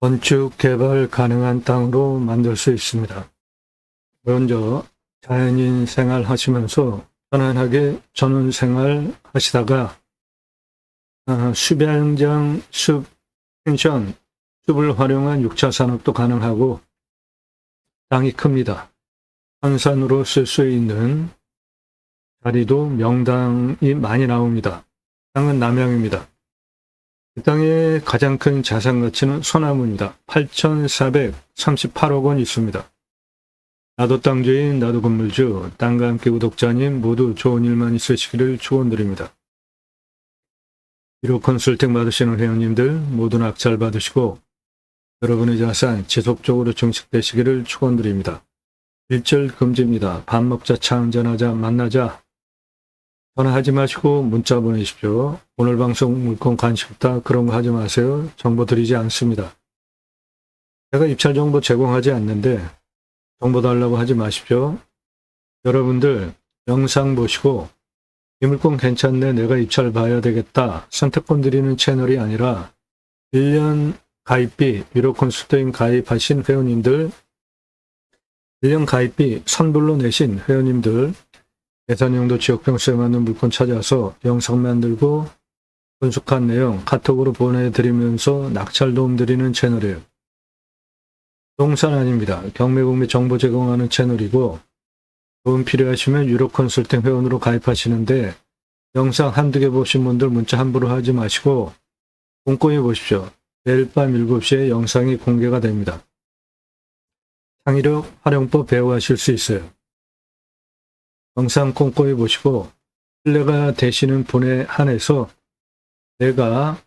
건축 개발 가능한 땅으로 만들 수 있습니다. 먼저 자연인 생활 하시면서 편안하게 전원 생활 하시다가 수변장, 숲, 펜션, 숲을 활용한 6차 산업도 가능하고 땅이 큽니다. 한산으로 쓸 수 있는 자리도 명당이 많이 나옵니다. 땅은 남양입니다. 이 땅의 가장 큰 자산 가치는 소나무입니다. 8,438억 원 있습니다. 나도 땅주인, 나도 건물주, 땅과 함께 구독자님 모두 좋은 일만 있으시기를 축원드립니다. 1호 컨설팅 받으시는 회원님들 모두 낙찰 받으시고 여러분의 자산 지속적으로 증식되시기를 축원드립니다. 일절 금지입니다. 밥 먹자, 차 한잔하자, 만나자. 전화하지 마시고 문자 보내십시오. 오늘 방송 물건 관심 없다 그런 거 하지 마세요. 정보 드리지 않습니다. 제가 입찰 정보 제공하지 않는데 정보 달라고 하지 마십시오. 여러분들 영상 보시고 이 물건 괜찮네, 내가 입찰 봐야 되겠다 선택권 드리는 채널이 아니라 1년 가입비, 유료 컨설팅 가입하신 회원님들, 1년 가입비 선불로 내신 회원님들, 예산용도 지역평수에 맞는 물건 찾아서 영상 만들고 분석한 내용 카톡으로 보내드리면서 낙찰 도움 드리는 채널이에요. 부동산 아닙니다. 경매국 및 정보 제공하는 채널이고 도움 필요하시면 유료 컨설팅 회원으로 가입하시는데 영상 한두 개 보신 분들 문자 함부로 하지 마시고 꼼꼼히 보십시오. 내일 밤 7시에 영상이 공개가 됩니다. 창의력 활용법 배워가실 수 있어요. 영상 꼼꼼히 보시고 신뢰가 되시는 분에 한해서 내가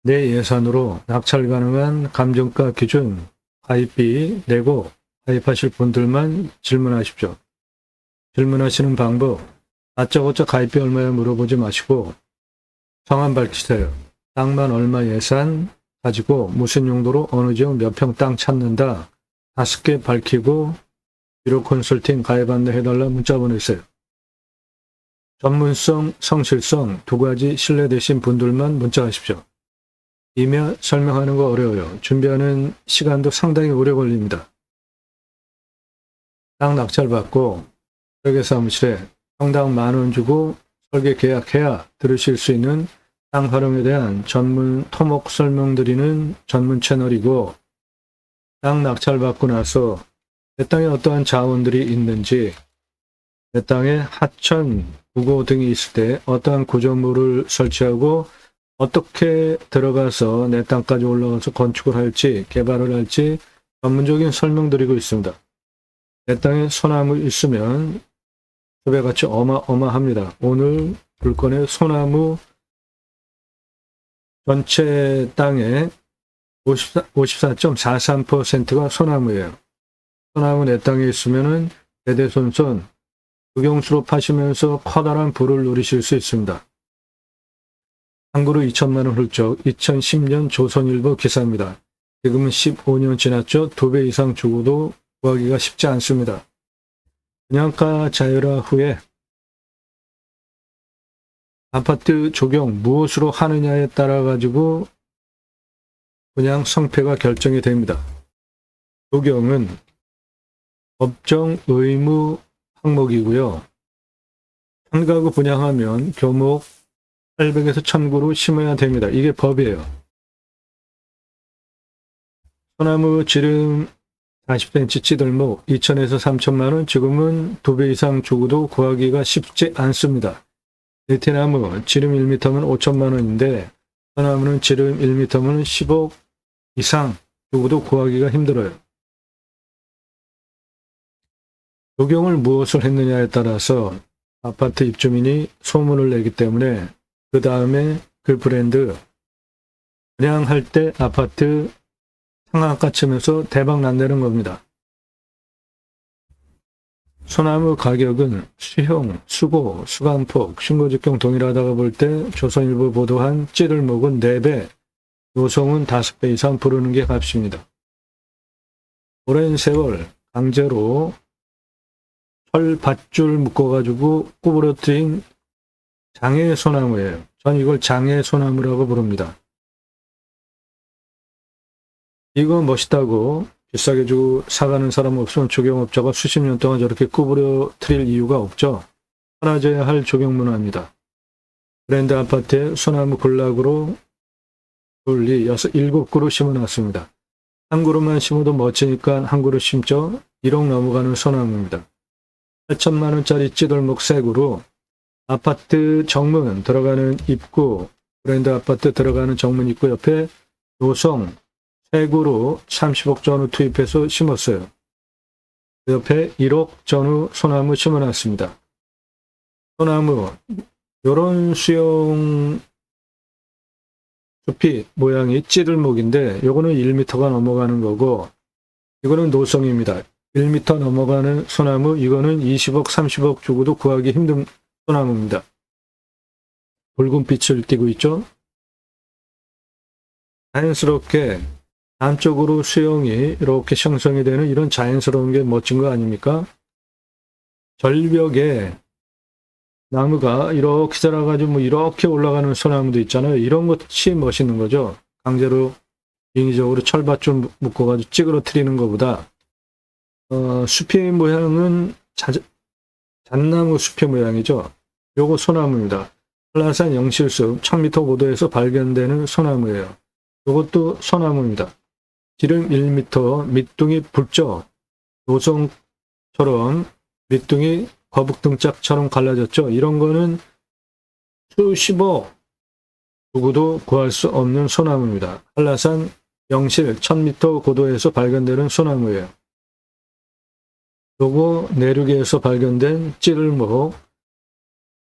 내 예산으로 낙찰 가능한 감정가 기준 가입비 내고 가입하실 분들만 질문하십시오. 질문하시는 방법, 다짜고짜 가입비 얼마야 물어보지 마시고 성함 밝히세요. 땅만 얼마 예산 가지고 무슨 용도로 어느 지역 몇 평 땅 찾는다 5개 밝히고 유료 컨설팅 가입 안내해달라 문자 보내세요. 전문성, 성실성 두 가지 신뢰되신 분들만 문자하십시오. 이면 설명하는 거 어려워요. 준비하는 시간도 상당히 오래 걸립니다. 땅 낙찰 받고 설계사무실에 평당 10,000원 주고 설계 계약해야 들으실 수 있는 땅 활용에 대한 전문 토목 설명드리는 전문 채널이고, 땅 낙찰 받고 나서 내 땅에 어떠한 자원들이 있는지, 내 땅에 하천, 부고 등이 있을 때 어떠한 구조물을 설치하고 어떻게 들어가서 내 땅까지 올라가서 건축을 할지 개발을 할지 전문적인 설명드리고 있습니다. 내 땅에 소나무 있으면 숲의 가치 어마어마합니다. 오늘 물건의 소나무 전체 땅의 54.43%가 소나무예요. 소나무 내 땅에 있으면은 대대손손 국영수로 파시면서 커다란 부를 누리실 수 있습니다. 한 그루 2천만 원 훌쩍 2010년 조선일보 기사입니다. 지금은 15년 지났죠. 2배 이상 주고도 구하기가 쉽지 않습니다. 분양가 자율화 후에 아파트 조경 무엇으로 하느냐에 따라 가지고 분양 성패가 결정이 됩니다. 조경은 법정 의무 항목이고요. 1000가구 분양하면 교목 800에서 1000그루 심어야 됩니다. 이게 법이에요. 소나무 지름 40cm 찌들목 2천에서 3천만 원, 지금은 2배 이상 주고도 구하기가 쉽지 않습니다. 느티나무 지름 1m면 5천만 원인데 소나무는 지름 1m면 10억 이상 주고도 구하기가 힘들어요. 조경을 무엇을 했느냐에 따라서 아파트 입주민이 소문을 내기 때문에 그 다음에 그 브랜드 분양할 때 아파트 상한가 치면서 대박 난다는 겁니다. 소나무 가격은 수형, 수고, 수강폭, 신고직경 동일하다가 볼 때 조선일보 보도한 찌들목은 4배, 노송은 5배 이상 부르는 게 값입니다. 오랜 세월 강제로 철 밧줄 묶어가지고 구부러뜨린 장애 소나무예요. 전 이걸 장애 소나무라고 부릅니다. 이거 멋있다고 비싸게 주고 사가는 사람 없으면 조경업자가 수십 년 동안 저렇게 구부려 트릴 이유가 없죠. 사라져야 할 조경 문화입니다. 브랜드 아파트에 소나무 군락으로 둘리 7그루 심어놨습니다. 한 그루만 심어도 멋지니까 한 그루 심죠. 1억 넘어가는 소나무입니다. 8천만 원짜리 찌들목 3그루, 아파트 정문 들어가는 입구, 브랜드 아파트 들어가는 정문 입구 옆에 노송 3그루 30억 전후 투입해서 심었어요. 그 옆에 1억 전후 소나무 심어놨습니다. 소나무, 요런 수용 숲이 모양이 찌들목인데 요거는 1m가 넘어가는 거고 이거는 노송입니다. 1m 넘어가는 소나무, 이거는 20억, 30억 주고도 구하기 힘든 소나무입니다. 붉은 빛을 띠고 있죠. 자연스럽게 남쪽으로 수용이 이렇게 형성이 되는 이런 자연스러운 게 멋진 거 아닙니까? 절벽에 나무가 이렇게 자라가지고 뭐 이렇게 올라가는 소나무도 있잖아요. 이런 것이 멋있는 거죠. 강제로 인위적으로 철받줄 묶어가지고 찌그러뜨리는 것보다 숲의 모양은 잣나무 숲의 모양이죠. 요거 소나무입니다. 한라산 영실숲 1000m 고도에서 발견되는 소나무예요. 요것도 소나무입니다. 지름 1m, 밑둥이 붉죠. 노송처럼 밑둥이 거북등짝처럼 갈라졌죠. 이런 거는 수십억 누구도 구할 수 없는 소나무입니다. 한라산 영실 1000m 고도에서 발견되는 소나무예요. 요거 내륙에서 발견된 찌들목,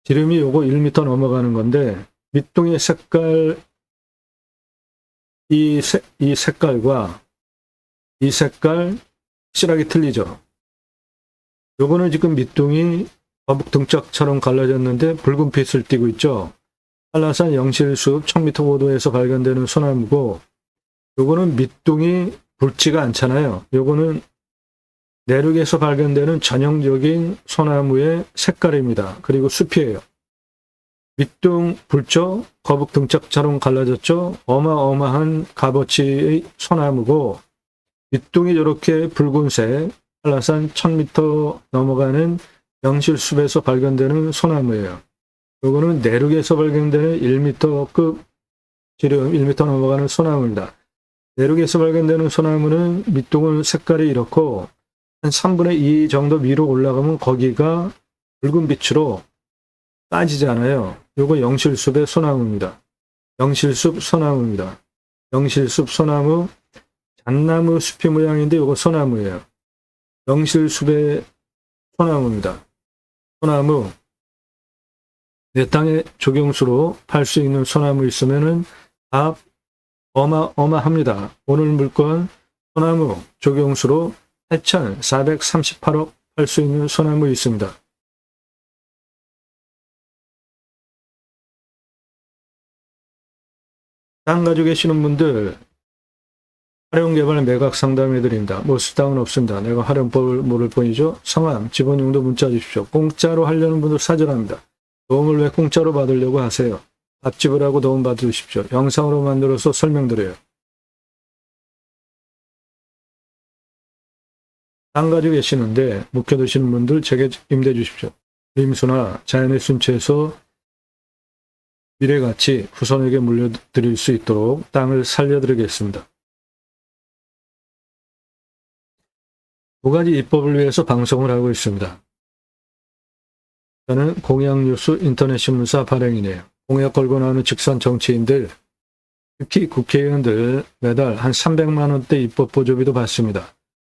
지름이 요거 1m 넘어가는 건데 밑둥의 색깔, 이 색깔과 이 색깔 확실하게 틀리죠. 요거는 지금 밑둥이 거북 등짝처럼 갈라졌는데 붉은 빛을 띠고 있죠. 한라산 영실숲 1000m 고도에서 발견되는 소나무고 요거는 밑둥이 붉지가 않잖아요. 요거는 내륙에서 발견되는 전형적인 소나무의 색깔입니다. 그리고 숲이에요. 밑둥 붉죠? 거북 등짝처럼 갈라졌죠? 어마어마한 값어치의 소나무고 밑둥이 이렇게 붉은색 한라산 1000m 넘어가는 영실숲에서 발견되는 소나무예요. 이거는 내륙에서 발견되는 1m급 지름 1m 넘어가는 소나무입니다. 내륙에서 발견되는 소나무는 밑둥은 색깔이 이렇고 한 3분의 2 정도 위로 올라가면 거기가 붉은 빛으로 빠지잖아요. 요거 영실숲의 소나무입니다. 영실숲 소나무입니다. 영실숲 소나무, 잣나무 숲의 모양인데 요거 소나무예요. 영실숲의 소나무입니다. 소나무, 내 땅에 조경수로 팔 수 있는 소나무 있으면은 다 어마어마합니다. 오늘 물건 소나무 조경수로 8,438억 팔 수 있는 소나무 있습니다. 땅 가지고 계시는 분들 활용개발 매각 상담해 드립니다. 뭐 수당은 없습니다. 내가 활용법을 모를 뿐이죠. 성함, 지번용도 문자 주십시오. 공짜로 하려는 분들 사절합니다. 도움을 왜 공짜로 받으려고 하세요? 밥집을 하고 도움 받으십시오. 영상으로 만들어서 설명드려요. 땅 가지고 계시는데 묵혀두시는 분들 제게 임대 주십시오. 임수나 자연의 순체에서 미래가치 후손에게 물려드릴 수 있도록 땅을 살려드리겠습니다. 2가지 입법을 위해서 방송을 하고 있습니다. 저는 공약뉴스 인터넷신문사 발행인이에요. 공약 걸고 나오는 직선 정치인들, 특히 국회의원들 매달 한 300만 원대 입법 보조비도 받습니다.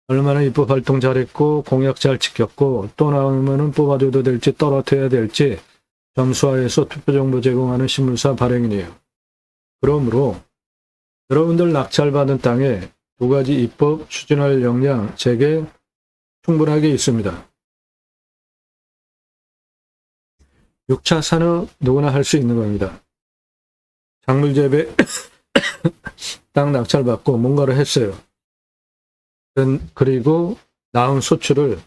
얼마나 입법 활동 잘했고 공약 잘 지켰고 또 나오면은 뽑아줘도 될지 떨어뜨려야 될지 점수화해서 투표정보 제공하는 신문사 발행인이에요. 그러므로 여러분들 낙찰받은 땅에 2가지 입법 추진할 역량 제게 충분하게 있습니다. 6차 산업 누구나 할 수 있는 겁니다. 작물재배 땅 낙찰받고 뭔가를 했어요. 그리고 나온 소출을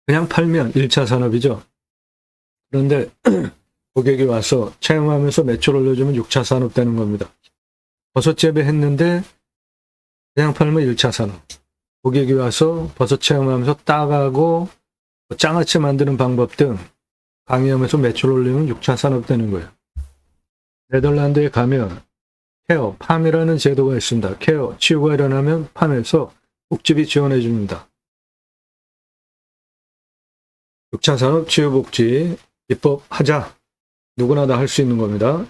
그냥 팔면 1차 산업이죠. 그런데 고객이 와서 체험하면서 매출 올려주면 6차 산업 되는 겁니다. 버섯 재배했는데 그냥 팔면 1차 산업. 고객이 와서 버섯 체험하면서 따가고 장아찌 만드는 방법 등 강의하면서 매출 올리면 6차 산업 되는 거예요. 네덜란드에 가면 케어, 팜이라는 제도가 있습니다. 케어, 치유가 일어나면 팜에서 복지비 지원해 줍니다. 6차 산업 치유복지 입법하자. 누구나 다 할 수 있는 겁니다.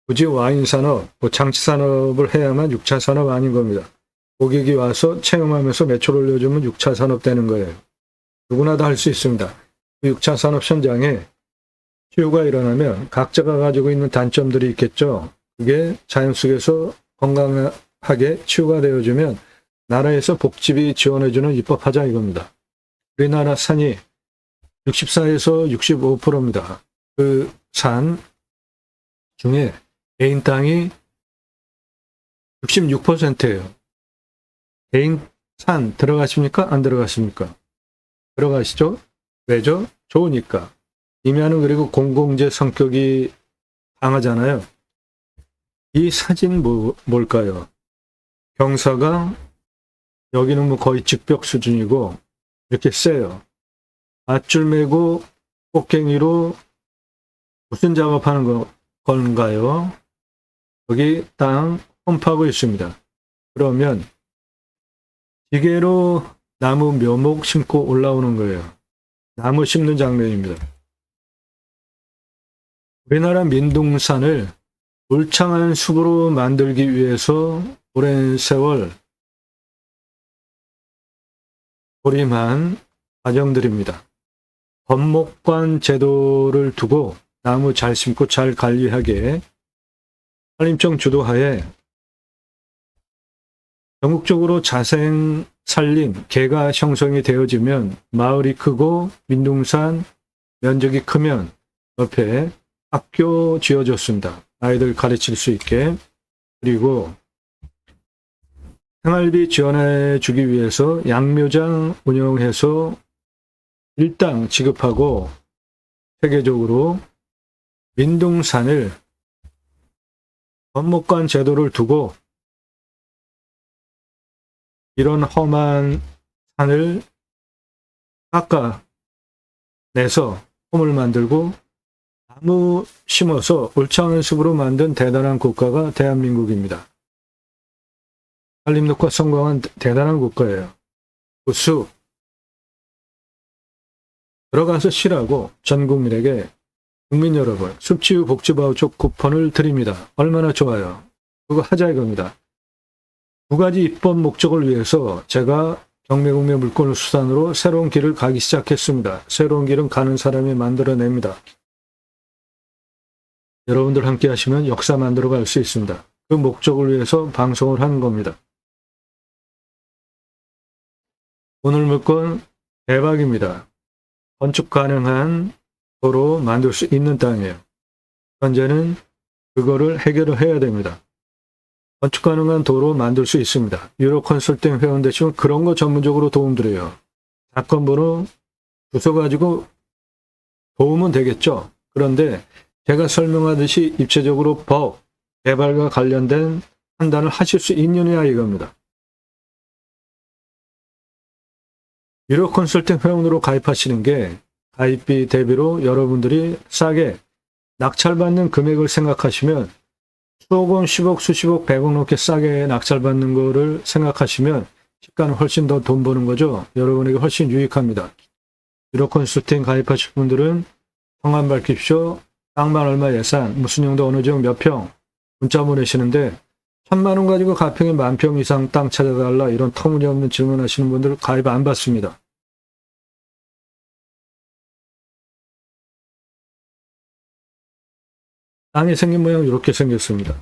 굳이 와인 산업, 장치 산업을 해야만 6차 산업 아닌 겁니다. 고객이 와서 체험하면서 매출 올려주면 6차 산업 되는 거예요. 누구나 다 할 수 있습니다. 6차 산업 현장에 치유가 일어나면 각자가 가지고 있는 단점들이 있겠죠. 그게 자연 속에서 건강하게 치유가 되어주면 나라에서 복지비 지원해주는 입법하자 이겁니다. 우리나라 산이 64에서 65%입니다. 그 산 중에 개인 땅이 66%예요. 개인 산 들어가십니까? 안 들어가십니까? 들어가시죠? 왜죠? 좋으니까. 임야는 그리고 공공재 성격이 강하잖아요. 이 사진 뭘까요? 경사가 여기는 뭐 거의 직벽 수준이고 이렇게 세요. 밧줄 메고 꽃갱이로 무슨 작업하는 건가요? 여기 땅 홈파고 있습니다. 그러면 기계로 나무 묘목 심고 올라오는 거예요. 나무 심는 장면입니다. 우리나라 민둥산을 울창한 숲으로 만들기 위해서 오랜 세월 고림한 과정들입니다. 법목관 제도를 두고 나무 잘 심고 잘 관리하게 산림청 주도하에 전국적으로 자생 산림, 개가 형성이 되어지면 마을이 크고 민둥산 면적이 크면 옆에 학교 지어줬습니다. 아이들 가르칠 수 있게. 그리고 생활비 지원해 주기 위해서 양묘장 운영해서 일당 지급하고 세계적으로 민둥산을 법목관 제도를 두고 이런 험한 산을 깎아내서 홈을 만들고 나무 심어서 울창한 숲으로 만든 대단한 국가가 대한민국입니다. 산림녹화 성공한 대단한 국가예요. 그 숲 들어가서 쉬라고 전 국민에게 국민 여러분 숲치유 복지바우처 쿠폰을 드립니다. 얼마나 좋아요. 그거 하자 이겁니다. 두 가지 입법 목적을 위해서 제가 경매국내 물건 수산으로 새로운 길을 가기 시작했습니다. 새로운 길은 가는 사람이 만들어냅니다. 여러분들 함께 하시면 역사 만들어 갈 수 있습니다. 그 목적을 위해서 방송을 하는 겁니다. 오늘 물건 대박입니다. 건축 가능한 도로 만들 수 있는 땅이에요. 현재는 그거를 해결을 해야 됩니다. 건축 가능한 도로 만들 수 있습니다. 유로 컨설팅 회원 되시면 그런 거 전문적으로 도움드려요. 사건 번호 주소 가지고 도움은 되겠죠. 그런데 제가 설명하듯이 입체적으로 법, 개발과 관련된 판단을 하실 수 있느냐 이겁니다. 유로 컨설팅 회원으로 가입하시는 게 가입비 대비로 여러분들이 싸게 낙찰받는 금액을 생각하시면 수억 원, 10억, 수십억, 100억 넘게 싸게 낙찰받는 거를 생각하시면 시가는 훨씬 더 돈 버는 거죠. 여러분에게 훨씬 유익합니다. 유로 컨설팅 가입하실 분들은 성함 밝히십시오. 땅만 얼마 예산, 무슨 용도 어느 지역 몇 평, 문자 보내시는데 1,000만 원 가지고 가평에 10,000평 이상 땅 찾아달라 이런 터무니없는 질문하시는 분들 가입 안 받습니다. 땅이 생긴 모양 이렇게 생겼습니다.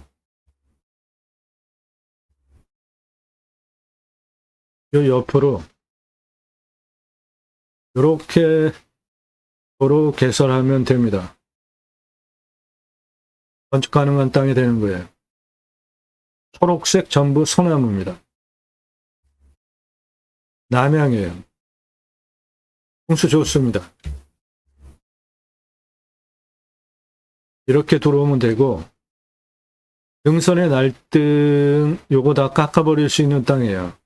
요 옆으로 이렇게 도로 개설하면 됩니다. 건축 가능한 땅이 되는 거예요. 초록색 전부 소나무입니다. 남향이에요. 풍수 좋습니다. 이렇게 들어오면 되고 능선의 날등 요거 다 깎아버릴 수 있는 땅이에요.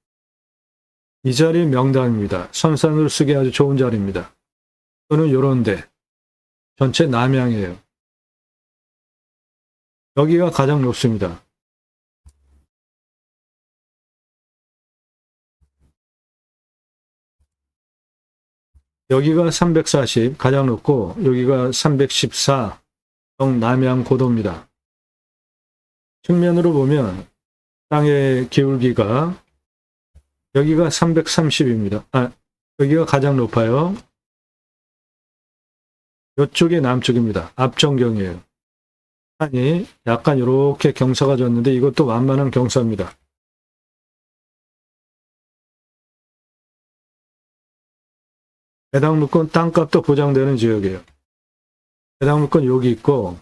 이 자리 명당입니다. 선산으로 쓰기 아주 좋은 자리입니다. 또는 요런데 전체 남향이에요. 여기가 가장 높습니다. 여기가 340 가장 높고 여기가 314 남양 고도입니다. 측면으로 보면 땅의 기울기가 여기가 330입니다. 여기가 가장 높아요. 이쪽이 남쪽입니다. 압정경이에요. 산이 약간 이렇게 경사가 졌는데 이것도 완만한 경사입니다. 해당 물건 땅값도 보장되는 지역이에요. 해당 물건 여기 있고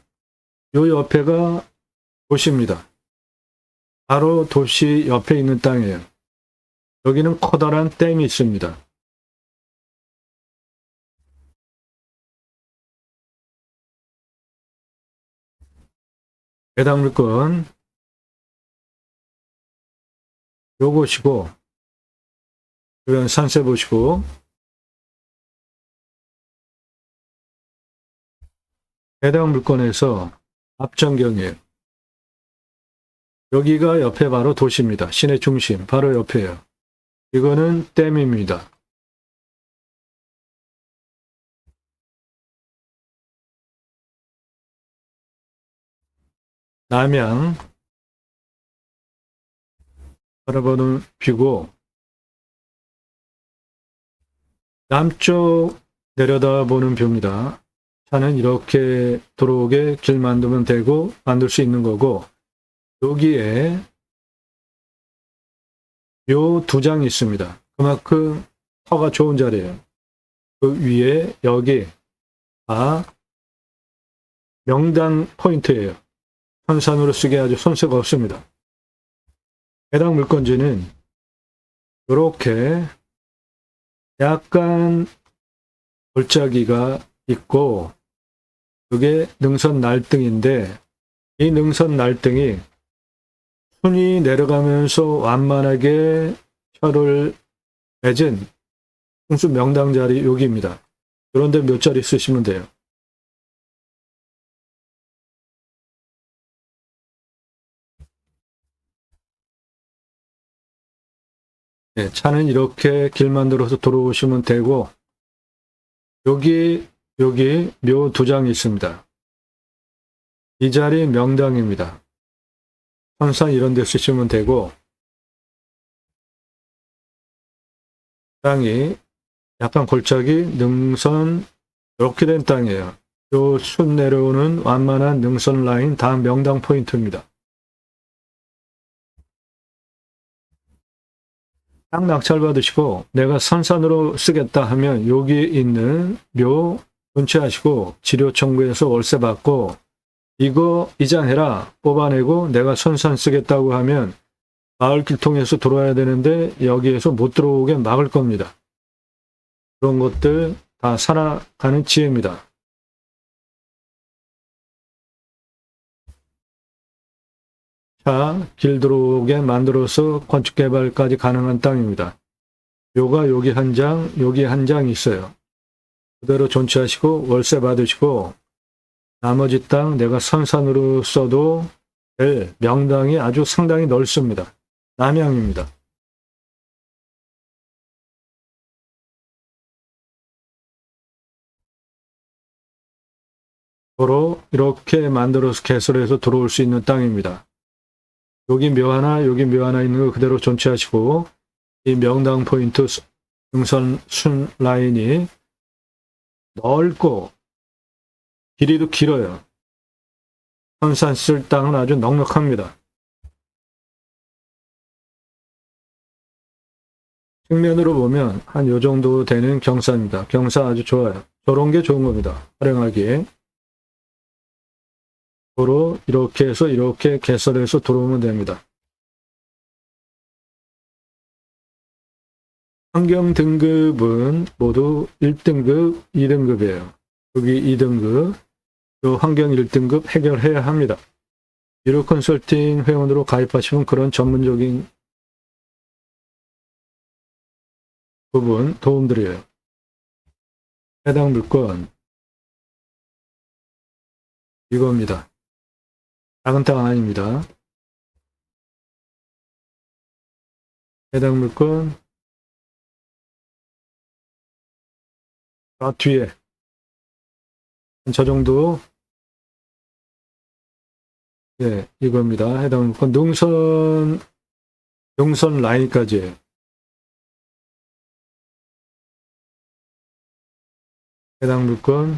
요 옆에가 도시입니다. 바로 도시 옆에 있는 땅이에요. 여기는 커다란 댐이 있습니다. 해당 물건 요것이고 주변 산세 보시고 해당 물건에서 압정경이에요. 여기가 옆에 바로 도시입니다. 시내 중심 바로 옆에요. 이거는 댐입니다. 남양 바라보는 뷰고 남쪽 내려다보는 뷰입니다. 차는 이렇게 들어오게 길 만들면 되고 만들 수 있는 거고 여기에 요 두 장이 있습니다. 그만큼 터가 좋은 자리예요. 그 위에 여기 명당 포인트예요. 선산으로 쓰기에 아주 손색가 없습니다. 해당 물건지는 이렇게 약간 골짜기가 있고 그게 능선 날등인데 이 능선 날등이 순이 내려가면서 완만하게 혀를 맺은 풍수 명당 자리 여기입니다. 그런데 몇 자리 쓰시면 돼요. 네, 차는 이렇게 길 만들어서 들어오시면 되고 여기 묘 두 장이 있습니다. 이 자리 명당입니다. 항상 이런 데 쓰시면 되고 땅이 약간 골짜기 능선 이렇게 된 땅이에요. 요 순 내려오는 완만한 능선 라인 다 명당 포인트입니다. 땅 낙찰 받으시고 내가 선산으로 쓰겠다 하면 여기 있는 묘 은퇴하시고 지료 청구해서 월세 받고 이거 이장해라 뽑아내고 내가 선산 쓰겠다고 하면 마을길 통해서 들어와야 되는데 여기에서 못 들어오게 막을 겁니다. 그런 것들 다 살아가는 지혜입니다. 자, 길 들어오게 만들어서 건축개발까지 가능한 땅입니다. 요가 여기 한 장, 여기 한 장 있어요. 그대로 존치하시고 월세 받으시고 나머지 땅 내가 선산으로 써도 될 명당이 아주 상당히 넓습니다. 남양입니다. 도로 이렇게 만들어서 개설해서 들어올 수 있는 땅입니다. 여기 묘 하나, 여기 묘 하나 있는 거 그대로 존치하시고 이 명당 포인트 능선 순 라인이 넓고 길이도 길어요. 선산 쓸 땅은 아주 넉넉합니다. 측면으로 보면 한 요 정도 되는 경사입니다. 경사 아주 좋아요. 저런 게 좋은 겁니다. 활용하기에. 도로 이렇게 해서 이렇게 개설해서 들어오면 됩니다. 환경 등급은 모두 1등급, 2등급이에요. 여기 2등급, 요 환경 1등급 해결해야 합니다. 유료 컨설팅 회원으로 가입하시면 그런 전문적인 부분 도움드려요. 해당 물건 이겁니다. 작은 땅 아닙니다. 해당 물건 뒤에 저 정도 예, 이겁니다. 해당 물건 능선 라인까지 해당 물건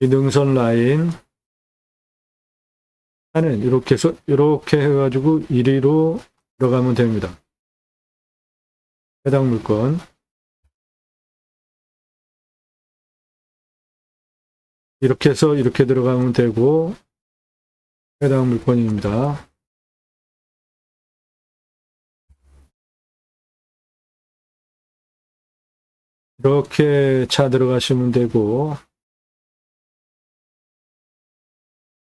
이 능선 라인 하는 이렇게 해서 이렇게 해가지고 이리로 들어가면 됩니다. 해당 물건 이렇게 해서 이렇게 들어가면 되고 해당 물건입니다. 이렇게 차 들어가시면 되고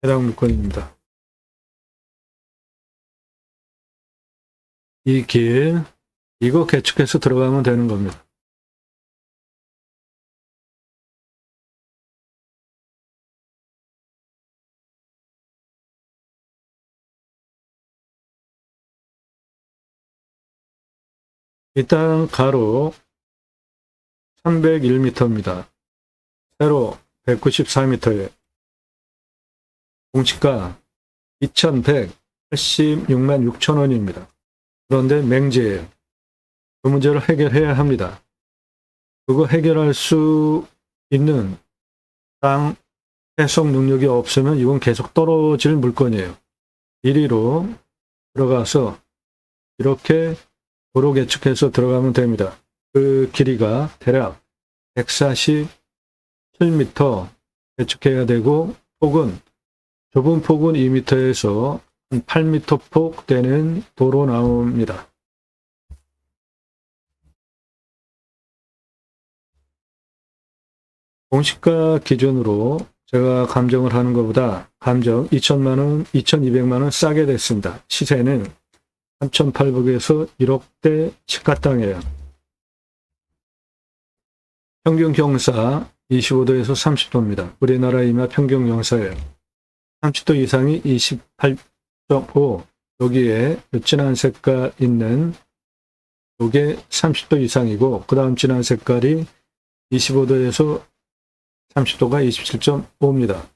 해당 물건입니다. 이 길 이거 개축해서 들어가면 되는 겁니다. 이 땅 가로 301m입니다. 세로 194m에 공시가 2,186만 6천원입니다. 그런데 맹지예요. 그 문제를 해결해야 합니다. 그거 해결할 수 있는 땅 해석 능력이 없으면 이건 계속 떨어질 물건이에요. 이리로 들어가서 이렇게 도로 개축해서 들어가면 됩니다. 그 길이가 대략 147m 개축해야 되고 폭은 좁은 폭은 2m에서 한 8m 폭 되는 도로 나옵니다. 공시가 기준으로 제가 감정을 하는 것보다 감정 2천만원, 2,200만원 싸게 됐습니다. 시세는 3,800에서 1억대 시가 땅이에요. 평균 경사 25도에서 30도입니다. 우리나라 임야 평균 경사예요. 30도 이상이 28.5, 여기에 진한 색깔 있는 이게 30도 이상이고 그 다음 진한 색깔이 25도에서 30도가 27.5입니다.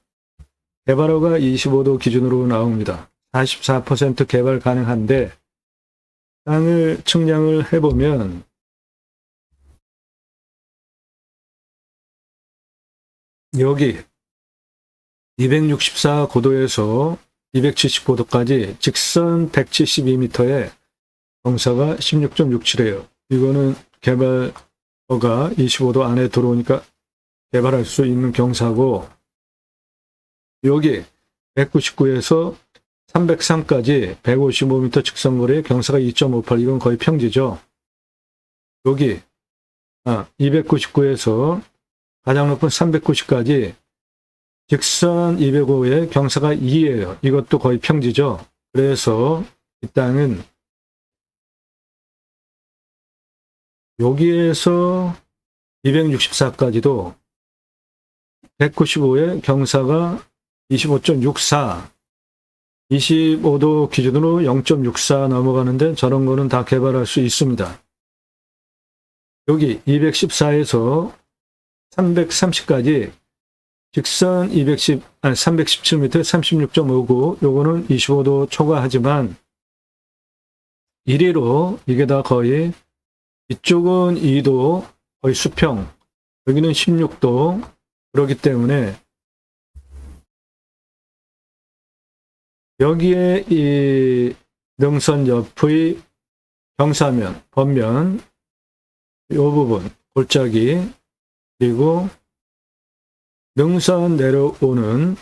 개발허가 25도 기준으로 나옵니다. 44% 개발 가능한데 땅을 측량을 해보면 여기 264고도에서 270고도까지 직선 172m에 경사가 16.67이에요. 이거는 개발허가 25도 안에 들어오니까 개발할 수 있는 경사고, 여기 199에서 303까지 155m 직선거리의 경사가 2.58, 이건 거의 평지죠. 여기 299에서 가장 높은 390까지 직선 205의 경사가 2예요. 이것도 거의 평지죠. 그래서 이 땅은 여기에서 264까지도 195의 경사가 25.64, 25도 기준으로 0.64 넘어가는데 저런 거는 다 개발할 수 있습니다. 여기 214에서 330까지 직선 317m 36.59, 요거는 25도 초과하지만 이리로 이게 다 거의, 이쪽은 2도 거의 수평, 여기는 16도, 그렇기 때문에 여기에 이 능선 옆의 경사면, 겉면, 이 부분, 골짜기, 그리고 능선 내려오는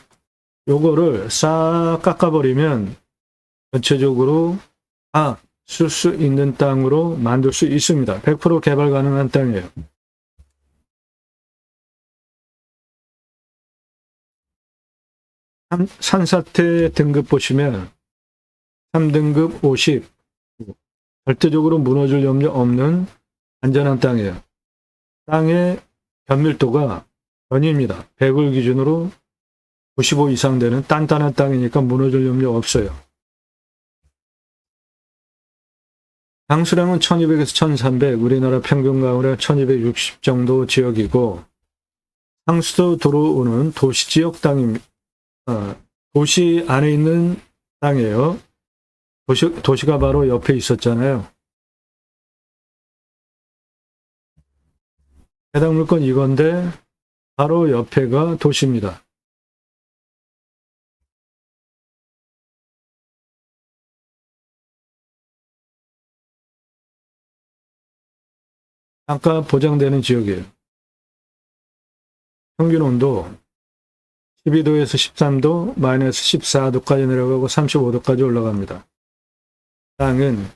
요거를 싹 깎아버리면 전체적으로 다 쓸 수 있는 땅으로 만들 수 있습니다. 100% 개발 가능한 땅이에요. 산사태 등급 보시면 3등급 50, 절대적으로 무너질 염려 없는 안전한 땅이에요. 땅의 견밀도가 전입니다. 100을 기준으로 95 이상 되는 단단한 땅이니까 무너질 염려 없어요. 강수량은 1200에서 1300, 우리나라 평균 가을에 1260 정도 지역이고, 상수도 들어오는 도시 지역 땅입니다. 도시 안에 있는 땅이에요. 도시가 바로 옆에 있었잖아요. 해당 물건 이건데 바로 옆에가 도시입니다. 땅가 보장되는 지역이에요. 평균 온도 12도에서 13도, 마이너스 14도까지 내려가고 35도까지 올라갑니다. 땅은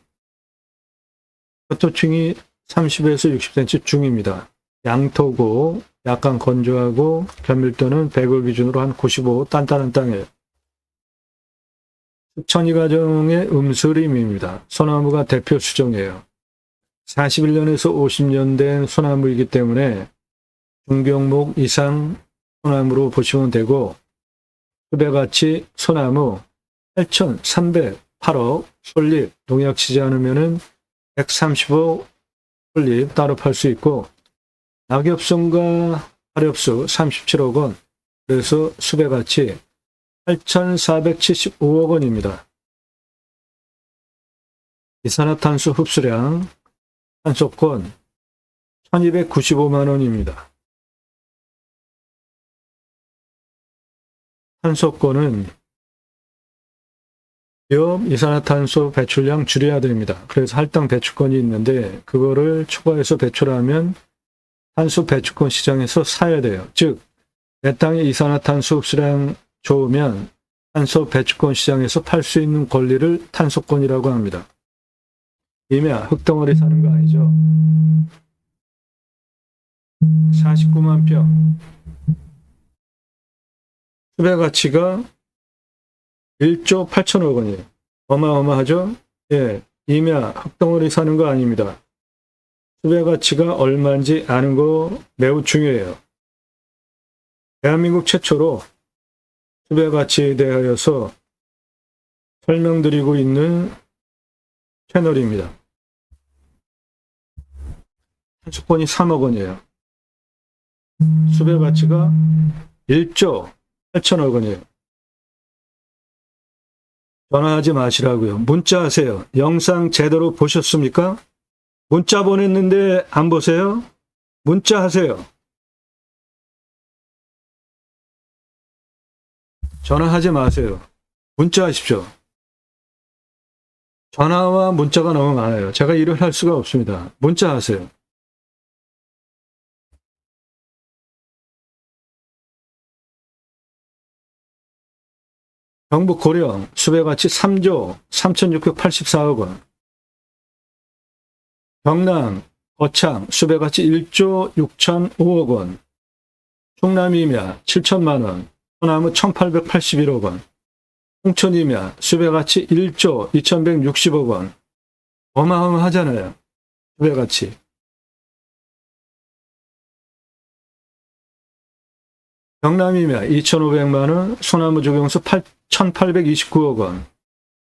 토층이 30에서 60cm 중입니다. 양토고 약간 건조하고 견밀도는 100을 기준으로 한 95 단단한 땅이에요. 천이 가정의 음스림입니다. 소나무가 대표 수종이에요. 41년에서 50년 된 소나무이기 때문에 중경목 이상 소나무로 보시면 되고, 수배같이 소나무 8,308억 솔잎 농약 치지 않으면 135 솔잎 따로 팔 수 있고, 낙엽송과 화렵수 37억 원, 그래서 수배같이 8,475억 원입니다. 이산화탄소 흡수량 탄소권 1,295만 원입니다. 탄소권은 기업 이산화탄소 배출량 줄여야 됩니다. 그래서 할당 배출권이 있는데 그거를 초과해서 배출하면 탄소 배출권 시장에서 사야 돼요. 즉, 내 땅의 이산화탄소 흡수량 좋으면 탄소 배출권 시장에서 팔 수 있는 권리를 탄소권이라고 합니다. 이면 흙덩어리 사는 거 아니죠? 49만 평. 수배 가치가 1조 8천억 원이에요. 어마어마하죠? 예, 임야 흙덩어리 사는 거 아닙니다. 수배 가치가 얼마인지 아는 거 매우 중요해요. 대한민국 최초로 수배 가치에 대하여서 설명드리고 있는 채널입니다. 탄소권이 3억 원이에요. 수배 가치가 1조 8천억 원이에요. 전화하지 마시라고요. 문자 하세요. 영상 제대로 보셨습니까? 문자 보냈는데 안 보세요? 문자 하세요. 전화하지 마세요. 문자 하십시오. 전화와 문자가 너무 많아요. 제가 일을 할 수가 없습니다. 문자 하세요. 경북 고령 수배가치 3조 3,684억 원. 경남 거창 수배가치 1조 6,005억 원. 충남 임야 7천만 원. 소나무 1,881억 원. 홍천 임야 수배가치 1조 2,160억 원. 어마어마하잖아요. 수배가치. 경남 임야 2,500만 원. 소나무 조경수 1,829억 원.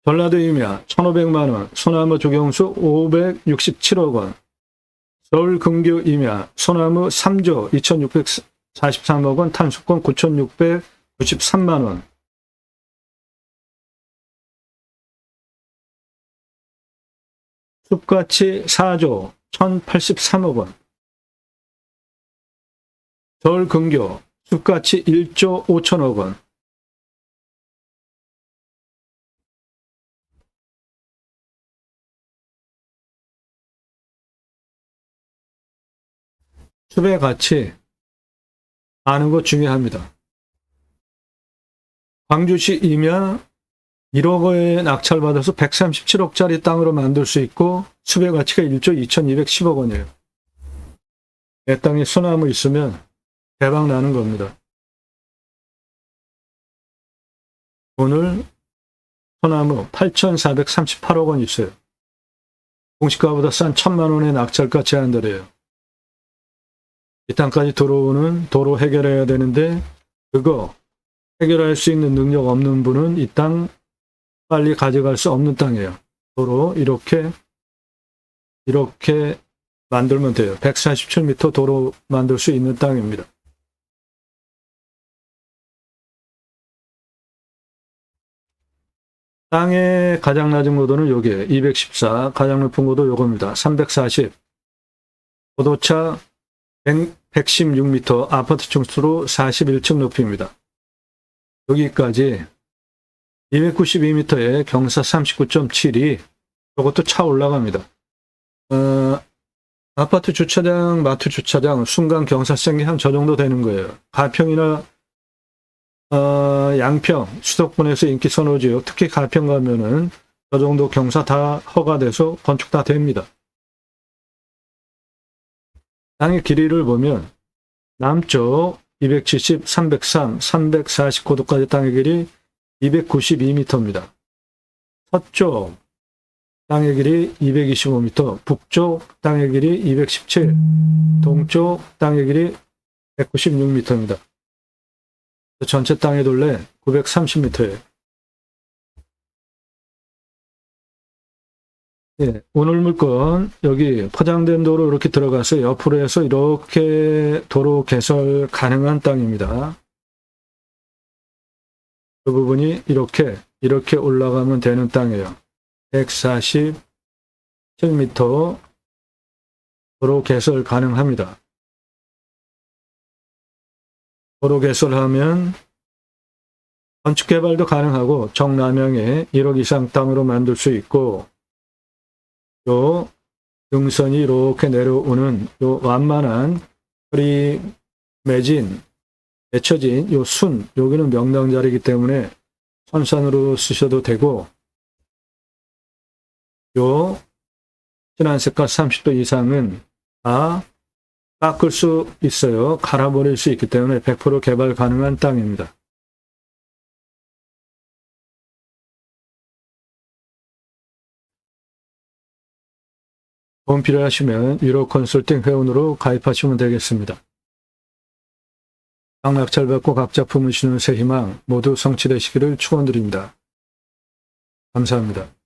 전라도 임야 1,500만 원. 소나무 조경수 567억 원. 서울 근교 임야 소나무 3조 2,643억 원. 탄소권 9,693만 원. 숲가치 4조 1,083억 원. 서울 근교 숲가치 1조 5천억 원. 숲의 가치 아는 거 중요합니다. 광주시 임야 1억 원에 낙찰받아서 137억짜리 땅으로 만들 수 있고 숲의 가치가 1조 2,210억 원이에요. 내 땅에 소나무 있으면 대박 나는 겁니다. 오늘 소나무 8,438억 원 있어요. 공시가보다 싼 1,000만 원의 낙찰가 제한들이에요. 이 땅까지 들어오는 도로 해결해야 되는데 그거 해결할 수 있는 능력 없는 분은 이 땅 빨리 가져갈 수 없는 땅이에요. 도로 이렇게 만들면 돼요. 147m 도로 만들 수 있는 땅입니다. 땅의 가장 낮은 고도는 요게 214, 가장 높은 고도 요겁니다. 340, 고도차 116m, 아파트 층수로 41층 높이입니다. 여기까지 292m에 경사 39.7이 이것도 차 올라갑니다. 아파트 주차장, 마트 주차장, 순간 경사성이 한 저 정도 되는 거예요. 가평이나 양평, 수도권에서 인기 선호지역, 특히 가평 가면은 저 정도 경사 다 허가돼서 건축 다 됩니다. 땅의 길이를 보면 남쪽 270, 303, 340고도까지 땅의 길이 292m입니다. 서쪽 땅의 길이 225m, 북쪽 땅의 길이 217, 동쪽 땅의 길이 196m입니다. 전체 땅의 둘레 930m예요. 예, 오늘 물건 여기 포장된 도로 이렇게 들어가서 옆으로 해서 이렇게 도로 개설 가능한 땅입니다. 그 부분이 이렇게 올라가면 되는 땅이에요. 147m 도로 개설 가능합니다. 도로 개설하면 건축 개발도 가능하고 정남향에 1억 이상 땅으로 만들 수 있고 요 등선이 이렇게 내려오는 요 완만한 허리 맺혀진 요 순, 여기는 명당 자리이기 때문에 선산으로 쓰셔도 되고 요 진한 색깔 30도 이상은 다 깎을 수 있어요. 갈아버릴 수 있기 때문에 100% 개발 가능한 땅입니다. 도움 필요하시면 위로 컨설팅 회원으로 가입하시면 되겠습니다. 땅 낙찰받고 각자 품으시는 새 희망 모두 성취되시기를 축원드립니다. 감사합니다.